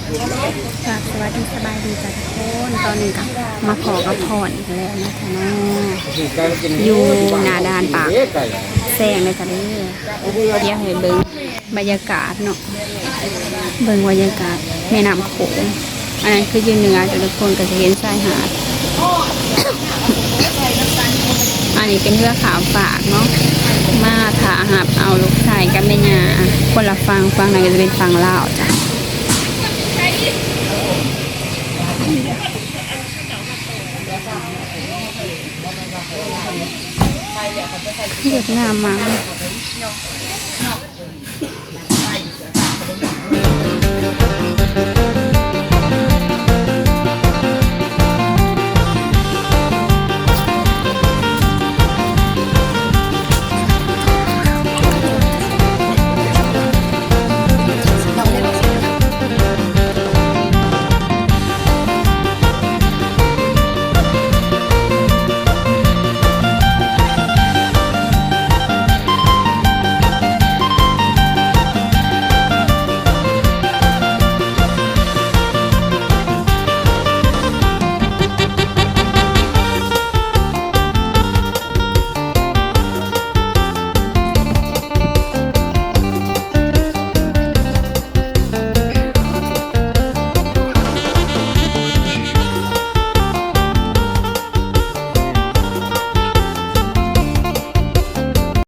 ครับสวัสดีสบายดีจ้ะทุกคนตอนนี้ก็มาขอกระพรอีกแล้วนะคะเนาะอยู่หน้าด่านปากแซงเลยจ้ะเด้อเดี๋ยวให้เบิ่งบรรยากาศเนาะเบิ่งบรรยากาศแม่น้ำโขงอันนั้นคืออยู่เหนือจ้ะทุกคนก็จะเห็นชายหาดอันนี้เป็นเรือขาวฝากเนาะมาถาหับเอาลูกชายกับแม่ย่าคนละฝั่งนั้นก็จะเป็นฝั่งลาวจ้ะเวียดนามมา